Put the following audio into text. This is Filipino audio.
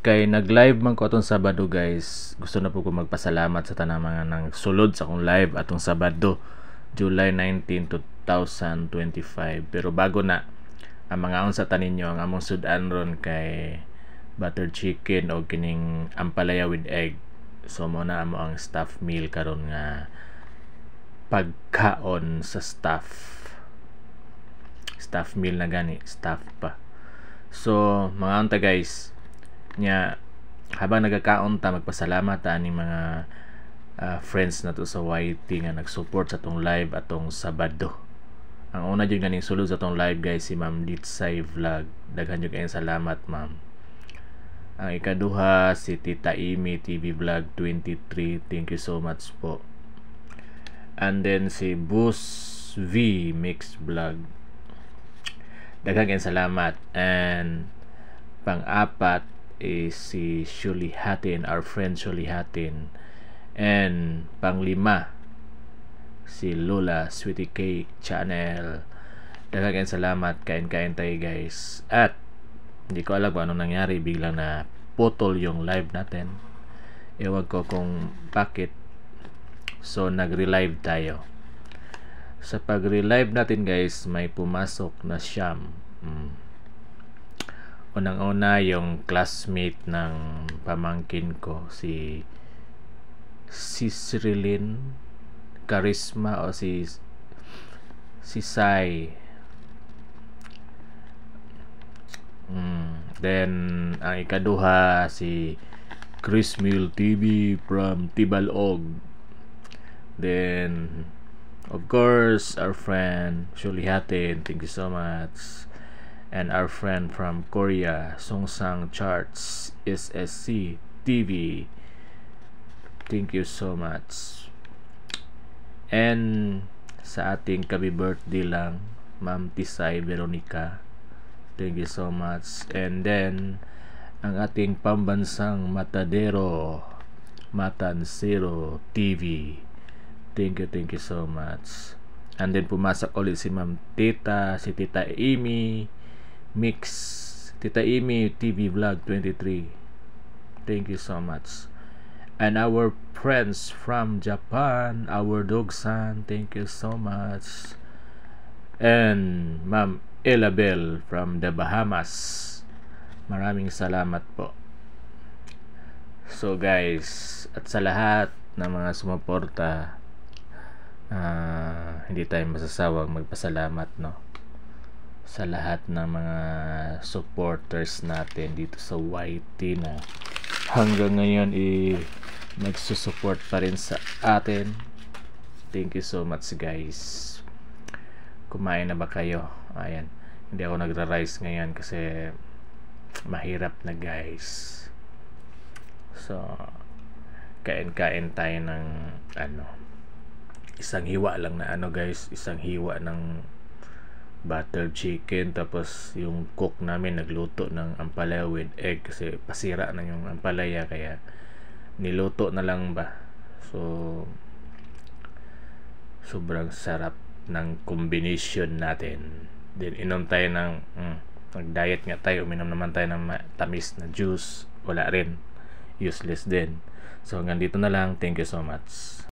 Kay nag-live man ko atong Sabado guys. Gusto na po ko magpasalamat sa tanang mga nang sulod sa akong live atong Sabado, July 19, 2025. Pero bago na, ang mga on sa tanin nyo, ang among sudan ron kay butter chicken o kining ampalaya with egg. So mo na amo ang staff meal karon nga pagkaon sa staff meal na gani, staff pa. So mga unta guys nya, habang nagakaon ta magpasalamat ta aning mga friends na to sa YT nga nag-support sa tong live atong Sabado. Ang una jud ganing sulod sa tong live guys si Ma'am Ditsay Vlog. Daghan jud kayong salamat ma'am. Ang ikaduha si Tita Imi TV Vlog 23. Thank you so much po. And then si Bus V Mix Vlog. Daghan kayong salamat. And pang-apat is si Shuli Hatin, our friend Shuli Hatin. And pang-lima si Lola Sweetie Cake Channel. Daghan salamat, kain-kain tayo guys. At hindi ko alam kung anong nangyari, biglang na putol yung live natin. Ewan ko kung bakit. So nag-relive tayo. Sa pag-relive natin guys, may pumasok na siyam. Unang-una yung classmate ng pamangkin ko, si Cicilin Charisma o si Sai. Then ang ikaduha si Chris Mill TV from Tibalog. Then of course our friend Shuli Hatin, thank you so much. And our friend from Korea, Songsang Charts SSC TV, thank you so much. And sa ating kabi birthday lang, Ma'am Tisay Veronica, thank you so much. And then ang ating pambansang matadero, Matansero TV, thank you so much. And then pumasok ulit si Ma'am Tita, si Tita Amy Mix, Tita Amy TV Vlog 23, thank you so much. And our friends from Japan, our dog-san, thank you so much. And Ma'am Elabel from the Bahamas, maraming salamat po. So guys, at sa lahat ng mga sumuporta, hindi tayo masasawang magpasalamat, no, sa lahat ng mga supporters natin dito sa YT na hanggang ngayon nagsusupport pa rin sa atin. Thank you so much guys. Kumain na ba kayo? Ayan, hindi ako nagra-rice ngayon kasi mahirap na guys. So kain-kain tayo ng isang hiwa lang na guys, isang hiwa ng butter chicken. Tapos yung cook namin nagluto ng ampalaya with egg kasi pasira na yung ampalaya, kaya niluto na lang ba. So sobrang sarap ng combination natin. Then inom tayo ng nag-diet nga tayo, uminom naman tayo ng tamis na juice. Wala rin, useless din. So hanggang dito na lang. Thank you so much.